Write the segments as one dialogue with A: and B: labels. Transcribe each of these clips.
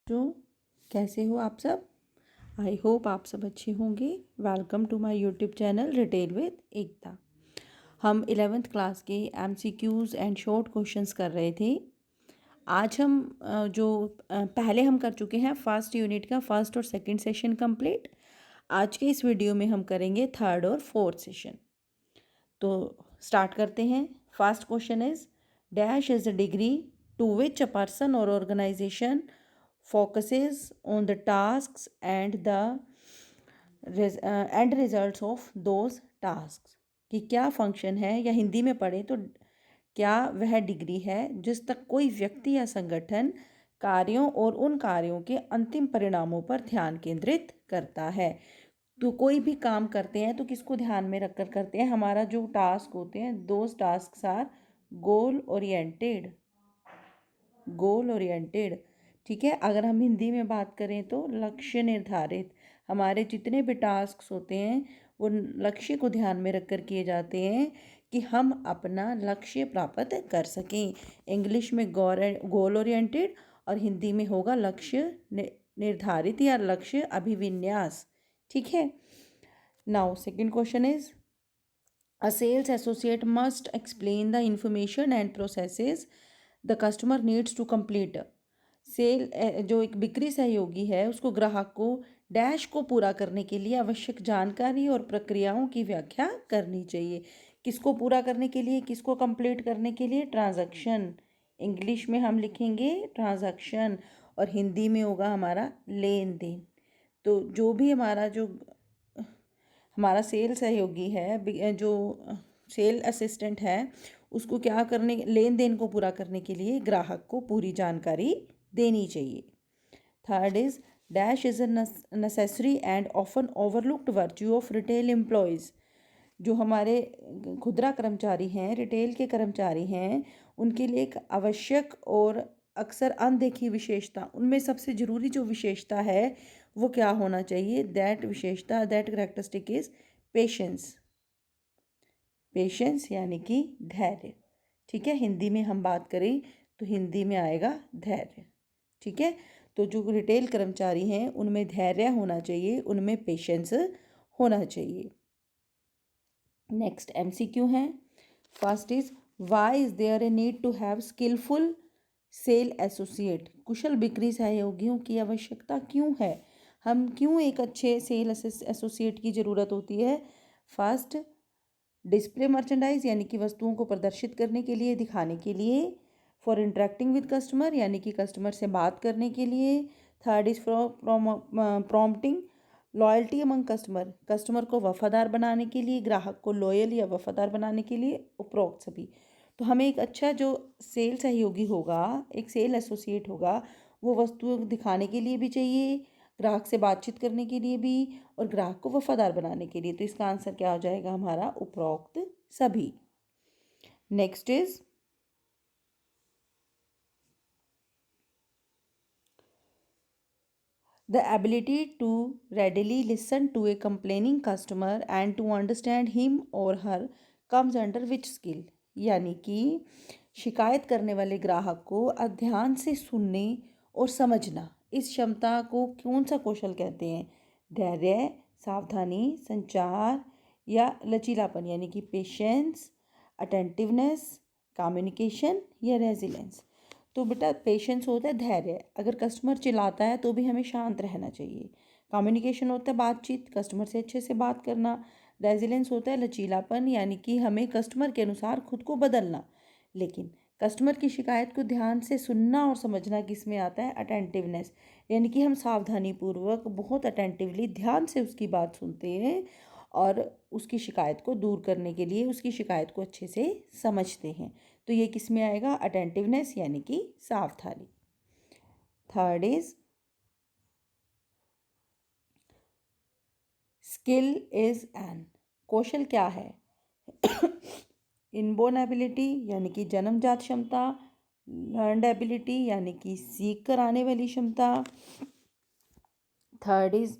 A: तो कैसे हो आप सब। आई होप आप सब अच्छे होंगे। Welcome to my YouTube channel retail with Ekta. हम 11th क्लास के MCQs एंड शॉर्ट क्वेश्चंस कर रहे थे। आज हम पहले हम कर चुके हैं फर्स्ट यूनिट का फर्स्ट और सेकंड सेशन कंप्लीट। आज के इस वीडियो में हम करेंगे थर्ड और फोर्थ सेशन। तो स्टार्ट करते हैं। First question is dash is a degree to which a person or organisation focuses on the tasks and the end results of those tasks। कि क्या फंक्शन है, या हिंदी में पढ़े तो क्या वह डिग्री है जिस तक कोई व्यक्ति या संगठन कार्यों और उन कार्यों के अंतिम परिणामों पर ध्यान केंद्रित करता है। तो कोई भी काम करते हैं तो किसको ध्यान में रखकर करते हैं। हमारा जो टास्क होते हैं, those task are goal oriented. Goal oriented, ठीक है। अगर हम हिंदी में बात करें तो लक्ष्य निर्धारित। हमारे जितने भी टास्क होते हैं वो लक्ष्य को ध्यान में रखकर किए जाते हैं कि हम अपना लक्ष्य प्राप्त कर सकें। इंग्लिश में गोल ओरिएंटेड और हिंदी में होगा लक्ष्य निर्धारित या लक्ष्य अभिविन्यास, ठीक है। Now second question is a sales associate must explain the information and processes the customer needs to complete. जो एक बिक्री सहयोगी है उसको ग्राहक को डैश को पूरा करने के लिए आवश्यक जानकारी और प्रक्रियाओं की व्याख्या करनी चाहिए। किसको पूरा करने के लिए, किसको कंप्लीट करने के लिए? ट्रांजैक्शन। इंग्लिश में हम लिखेंगे ट्रांजैक्शन और हिंदी में होगा हमारा लेन देन। तो जो भी हमारा सेल सहयोगी है, जो सेल असिस्टेंट है, उसको क्या करने, लेन देन को पूरा करने के लिए ग्राहक को पूरी जानकारी देनी चाहिए। Third is dash is a necessary and often overlooked virtue of retail employees. जो हमारे खुदरा कर्मचारी हैं, रिटेल के कर्मचारी हैं, उनके लिए एक आवश्यक और अक्सर अनदेखी विशेषता, उनमें सबसे ज़रूरी जो विशेषता है वो क्या होना चाहिए? That characteristic is patience. Patience यानी कि धैर्य, ठीक है। हिंदी में हम बात करें तो हिंदी में आएगा धैर्य, ठीक है। तो जो रिटेल कर्मचारी हैं उनमें धैर्य होना चाहिए, उनमें पेशेंस होना चाहिए। नेक्स्ट MCQ है। First is why is there a need to have skilful sale associate. कुशल बिक्री सहयोगियों की आवश्यकता क्यों है? हम क्यों एक अच्छे सेल एसोसिएट की ज़रूरत होती है? फर्स्ट, डिस्प्ले मर्चेंडाइज यानी कि वस्तुओं को प्रदर्शित करने के लिए, दिखाने के लिए। फॉर इंटरेक्टिंग विद कस्टमर यानी कि कस्टमर से बात करने के लिए। Third is for prompting loyalty among customer, customer को वफादार बनाने के लिए, ग्राहक को लॉयल या वफादार बनाने के लिए, उपरोक्त सभी। तो हमें एक अच्छा जो सेल सहयोगी होगा, एक सेल एसोसिएट होगा, वो वस्तुओं दिखाने के लिए भी चाहिए, ग्राहक से बातचीत करने के लिए भी, और ग्राहक को वफादार बनाने के लिए। तो इसका आंसर क्या हो जाएगा हमारा? उपरोक्त सभी। Next is the ability to readily listen to a complaining customer and to understand him or her comes under which skill। यानी कि शिकायत करने वाले ग्राहक को ध्यान से सुनने और समझना, इस क्षमता को कौन सा कौशल कहते हैं? धैर्य, सावधानी, संचार या लचीलापन, यानी कि पेशेंस, अटेंटिवनेस, कम्युनिकेशन या रेजिलेंस। तो बेटा पेशेंस होता है धैर्य, अगर कस्टमर चिल्लाता है तो भी हमें शांत रहना चाहिए। कम्युनिकेशन होता है बातचीत, कस्टमर से अच्छे से बात करना। रेजिलेंस होता है लचीलापन, यानी कि हमें कस्टमर के अनुसार खुद को बदलना। लेकिन कस्टमर की शिकायत को ध्यान से सुनना और समझना किस में आता है? अटेंटिवनेस, यानी कि हम सावधानीपूर्वक बहुत अटेंटिवली ध्यान से उसकी बात सुनते हैं और उसकी शिकायत को दूर करने के लिए उसकी शिकायत को अच्छे से समझते हैं। तो ये किस में आएगा? अटेंटिवनेस यानी कि सावधानी। Third is skill is an, कौशल क्या है? इनबोर्न एबिलिटी यानी कि जन्मजात क्षमता, लर्नड एबिलिटी यानी कि सीख कर आने वाली क्षमता। Third is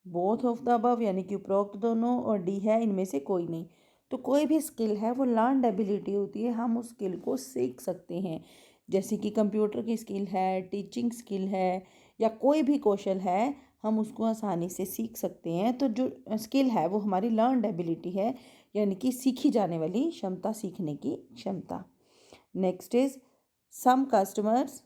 A: both of the above यानी कि उपरोक्त दोनों, और डी है इनमें से कोई नहीं। तो कोई भी स्किल है वो लर्नड एबिलिटी होती है, हम उस स्किल को सीख सकते हैं। जैसे कि कंप्यूटर की स्किल है, टीचिंग स्किल है, या कोई भी कौशल है हम उसको आसानी से सीख सकते हैं। तो जो स्किल है वो हमारी लर्नड एबिलिटी है, यानी कि सीखी जाने वाली क्षमता, सीखने की क्षमता। Next is some customers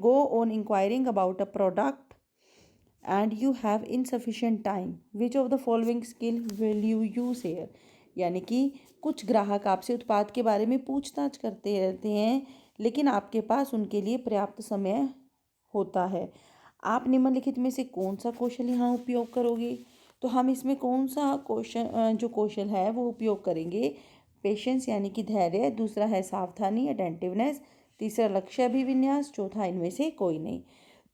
A: go on inquiring about a product and you have insufficient time. Which of the following skill will you use here? यानी कि कुछ ग्राहक आपसे उत्पाद के बारे में पूछताछ करते रहते हैं, लेकिन आपके पास उनके लिए पर्याप्त समय होता है। आप निम्नलिखित में से कौन सा कौशल यहाँ उपयोग करोगे? तो हम इसमें कौन सा जो कौशल है वो उपयोग करेंगे? पेशेंस यानी कि धैर्य, दूसरा है सावधानी, अटेंटिवनेस, तीसरा लक्ष्य अभिविन्यास, चौथा इनमें से कोई नहीं।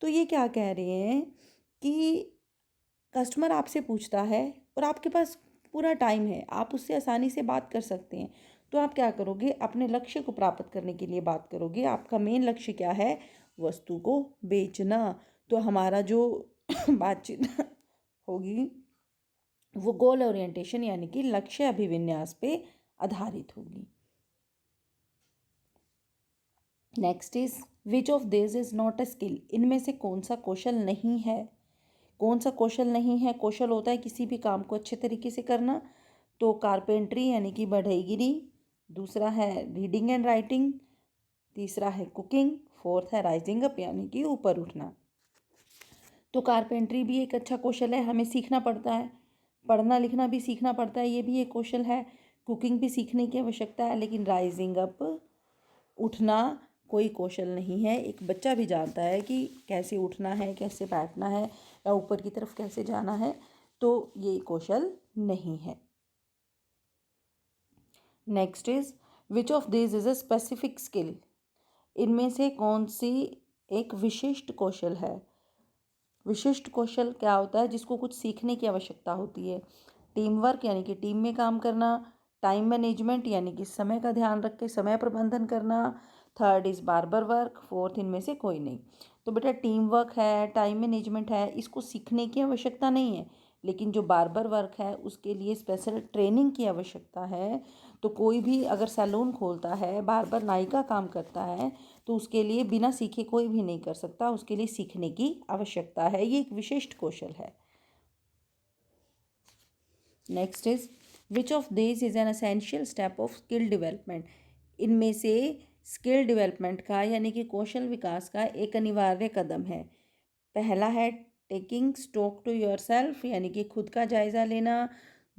A: तो ये क्या कह रहे हैं कि कस्टमर आपसे पूछता है और आपके पास पूरा टाइम है, आप उससे आसानी से बात कर सकते हैं, तो आप क्या करोगे? अपने लक्ष्य को प्राप्त करने के लिए बात करोगे। आपका मेन लक्ष्य क्या है? वस्तु को बेचना। तो हमारा जो बातचीत होगी वो गोल ओरिएंटेशन यानी कि लक्ष्य अभिविन्यास पे आधारित होगी। Next is which of this is not a skill? इनमें से कौन सा कौशल नहीं है? कौन सा कौशल नहीं है? कौशल होता है किसी भी काम को अच्छे तरीके से करना। तो कारपेंट्री यानी कि बढ़ईगिरी, दूसरा है रीडिंग एंड राइटिंग, तीसरा है कुकिंग, फोर्थ है राइजिंग अप यानी कि ऊपर उठना। तो कारपेंट्री भी एक अच्छा कौशल है, हमें सीखना पड़ता है। पढ़ना लिखना भी सीखना पड़ता है, ये भी एक कौशल है। कुकिंग भी सीखने की आवश्यकता है, लेकिन राइजिंग अप उठना कोई कौशल नहीं है। एक बच्चा भी जानता है कि कैसे उठना है, कैसे बैठना है या ऊपर की तरफ कैसे जाना है, तो ये कौशल नहीं है। Next is which of this is a specific skill? इनमें से कौन सी एक विशिष्ट कौशल है? विशिष्ट कौशल क्या होता है? जिसको कुछ सीखने की आवश्यकता होती है। टीम वर्क यानी कि टीम में काम करना, टाइम मैनेजमेंट यानी कि समय का ध्यान रख के समय प्रबंधन करना, third is barber work, fourth इनमें से कोई नहीं। तो बेटा टीम वर्क है, टाइम मैनेजमेंट है, इसको सीखने की आवश्यकता नहीं है, लेकिन जो बार्बर वर्क है उसके लिए स्पेशल ट्रेनिंग की आवश्यकता है। तो कोई भी अगर सैलून खोलता है, बार्बर नाई का काम करता है, तो उसके लिए बिना सीखे कोई भी नहीं कर सकता, उसके लिए सीखने की आवश्यकता है। ये एक विशिष्ट कौशल है। Next is which of this is an essential step of skill development? इनमें से स्किल डेवलपमेंट का यानी कि कौशल विकास का एक अनिवार्य कदम है। पहला है taking stock to yourself यानी कि खुद का जायज़ा लेना,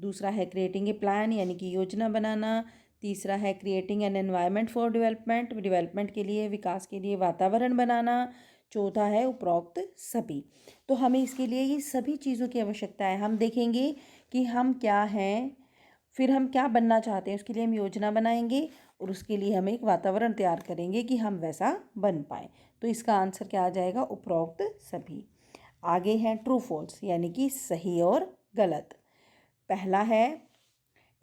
A: दूसरा है क्रिएटिंग ए प्लान यानी कि योजना बनाना, तीसरा है creating an environment for development, development के लिए, विकास के लिए वातावरण बनाना, चौथा है उपरोक्त सभी। तो हमें इसके लिए ये सभी चीज़ों की आवश्यकता है। हम देखेंगे कि हम क्या हैं, फिर हम क्या बनना चाहते हैं, उसके लिए हम योजना बनाएंगे और उसके लिए हम एक वातावरण तैयार करेंगे कि हम वैसा बन पाए। तो इसका आंसर क्या आ जाएगा? उपरोक्त सभी। आगे है ट्रू फॉल्स यानी कि सही और गलत। पहला है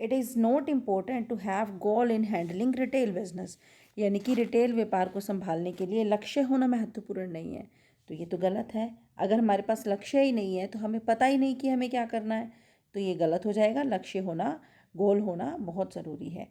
A: it is not important to have goal in handling retail business, यानी कि रिटेल व्यापार को संभालने के लिए लक्ष्य होना महत्वपूर्ण नहीं है। तो ये तो गलत है। अगर हमारे पास लक्ष्य ही नहीं है तो हमें पता ही नहीं कि हमें क्या करना है, तो ये गलत हो जाएगा। लक्ष्य होना, गोल होना बहुत ज़रूरी है।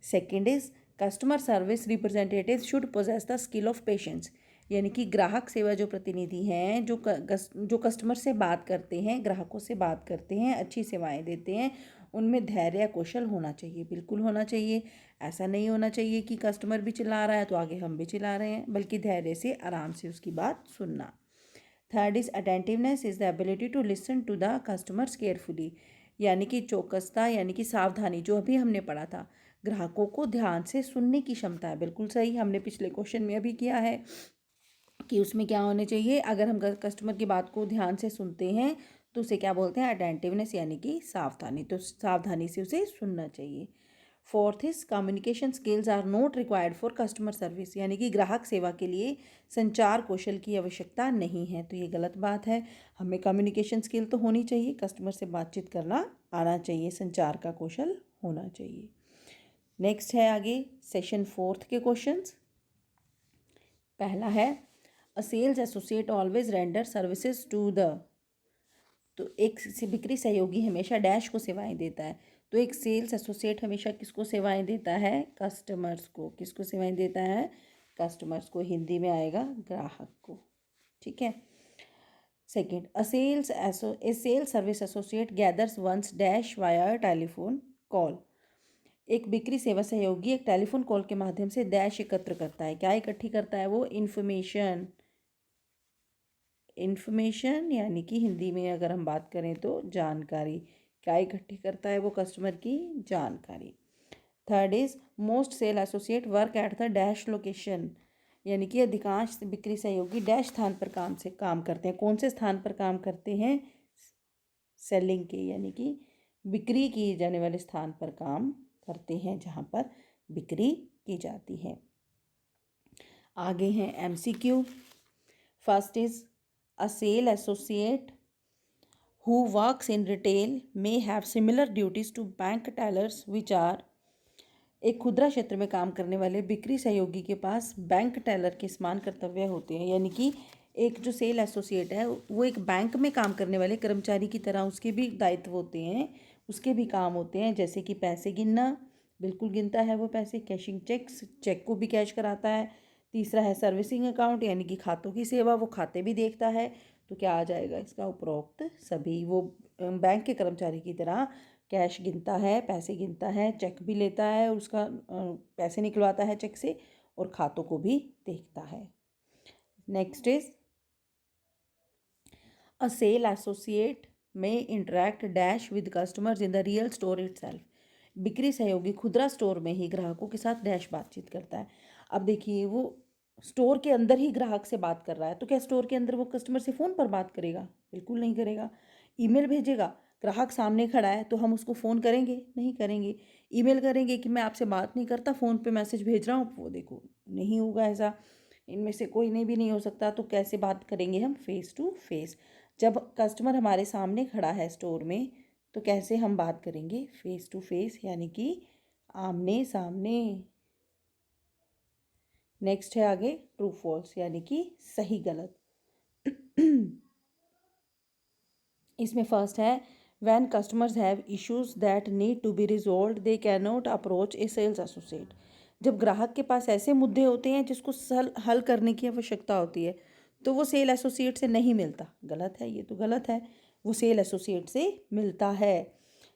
A: Second is customer service representative should possess the skill of patience, यानी कि ग्राहक सेवा जो प्रतिनिधि हैं, जो कस्टमर से बात करते हैं, ग्राहकों से बात करते हैं, अच्छी सेवाएं देते हैं, उनमें धैर्य कौशल होना चाहिए, बिल्कुल होना चाहिए। ऐसा नहीं होना चाहिए कि कस्टमर भी चिल्ला रहा है तो आगे हम भी चिल्ला रहे हैं, बल्कि धैर्य से आराम से उसकी बात सुनना। Third is attentiveness is the ability to listen to the customers carefully, यानी कि चौकसता यानी कि सावधानी, जो अभी हमने पढ़ा था, ग्राहकों को ध्यान से सुनने की क्षमता है। बिल्कुल सही, हमने पिछले क्वेश्चन में अभी किया है कि उसमें क्या होने चाहिए। अगर हम कस्टमर की बात को ध्यान से सुनते हैं तो उसे क्या बोलते हैं? अटेंटिवनेस यानी कि सावधानी। तो सावधानी से उसे सुनना चाहिए। Fourth is communication skills are not required for customer service, यानी कि ग्राहक सेवा के लिए संचार कौशल की आवश्यकता नहीं है। तो ये गलत बात है। हमें कम्युनिकेशन स्किल तो होनी चाहिए, कस्टमर से बातचीत करना आना चाहिए, संचार का कौशल होना चाहिए। नेक्स्ट है आगे सेशन फोर्थ के क्वेश्चंस। पहला है a sales associate always render services to the, तो एक बिक्री सहयोगी हमेशा डैश को सेवाएं देता है। तो एक सेल्स एसोसिएट हमेशा किसको सेवाएं देता है? कस्टमर्स को। किसको सेवाएं देता है? कस्टमर्स को। हिंदी में आएगा ग्राहक को। ठीक है। Second, a sales service associate gathers once dash via telephone call. एक बिक्री सेवा सहयोगी एक टेलीफोन कॉल के माध्यम से डैश एकत्र करता है। क्या इकट्ठी करता है वो? इन्फॉर्मेशन। इन्फॉर्मेशन यानी कि हिंदी में अगर हम बात करें तो जानकारी। क्या इकट्ठी करता है वो? कस्टमर की जानकारी। Third is most sale associate work at the dash location, यानी कि अधिकांश बिक्री सहयोगी डैश स्थान पर काम करते हैं। कौन से स्थान पर काम करते हैं? सेलिंग के, यानी कि बिक्री की जाने वाले स्थान पर काम करते हैं जहाँ पर बिक्री की जाती है। आगे हैं MCQ। First is a sale associate who works in retail may have similar duties to bank tellers which are। एक खुदरा क्षेत्र में काम करने वाले बिक्री सहयोगी के पास बैंक टेलर के समान कर्तव्य होते हैं। यानी कि एक जो सेल एसोसिएट है वो एक बैंक में काम करने वाले कर्मचारी की तरह उसके भी दायित्व होते हैं, उसके भी काम होते हैं। जैसे कि पैसे गिनना, बिल्कुल गिनता है वो पैसे। कैशिंग चेक्स, चेक को भी कैश कराता है। तीसरा है सर्विसिंग अकाउंट, यानी कि खातों की सेवा, वो खाते भी देखता है। तो क्या आ जाएगा इसका? उपरोक्त सभी। वो बैंक के कर्मचारी की तरह कैश गिनता है, पैसे गिनता है, चेक भी लेता है, उसका पैसे निकलवाता है चेक से, और खातों को भी देखता है। Next is a sale associate may interact dash with customers in the real store itself. बिक्री सहयोगी खुदरा स्टोर में ही ग्राहकों के साथ डैश बातचीत करता है। अब देखिए, वो स्टोर के अंदर ही ग्राहक से बात कर रहा है, तो क्या स्टोर के अंदर वो कस्टमर से फ़ोन पर बात करेगा? बिल्कुल नहीं करेगा। ईमेल भेजेगा, ग्राहक सामने खड़ा है तो हम उसको फ़ोन करेंगे? नहीं करेंगे। ईमेल करेंगे कि मैं आपसे बात नहीं करता, फ़ोन पे मैसेज भेज रहा हूँ, वो देखो नहीं होगा ऐसा। इनमें से कोई नहीं भी नहीं हो सकता। तो कैसे बात करेंगे हम? Face to face. जब कस्टमर हमारे सामने खड़ा है स्टोर में, तो कैसे हम बात करेंगे? फेस टू फेस, यानी कि आमने सामने। नेक्स्ट है आगे ट्रू फॉल्स, यानी कि सही गलत। इसमें फर्स्ट है when customers have issues that need to be resolved they can not approach a sales associate. जब ग्राहक के पास ऐसे मुद्दे होते हैं जिसको हल करने की आवश्यकता होती है, तो वो सेल एसोसिएट से नहीं मिलता। गलत है, ये तो गलत है। वो सेल एसोसिएट से मिलता है।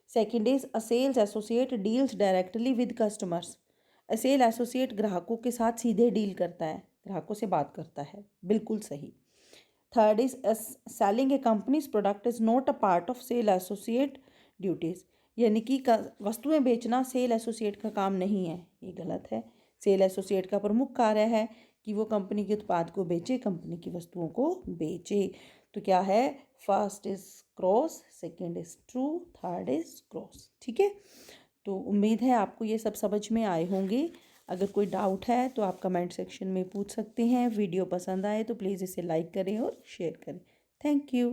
A: Second is a sales associate deals directly with customers. A sale associate ग्राहकों के साथ सीधे डील करता है, ग्राहकों से बात करता है। बिल्कुल सही। Third is selling a company's product is not a part of sale associate duties, यानी कि वस्तुएं बेचना सेल एसोसिएट का काम नहीं है। ये गलत है। सेल एसोसिएट का प्रमुख कार्य है कि वो कंपनी के उत्पाद को बेचे, कंपनी की वस्तुओं को बेचे। तो क्या है? First is cross, second is true, third is cross. ठीक है। तो उम्मीद है आपको ये सब समझ में आए होंगे। अगर कोई डाउट है तो आप कमेंट सेक्शन में पूछ सकते हैं। वीडियो पसंद आए तो प्लीज़ इसे लाइक करें और शेयर करें। Thank you.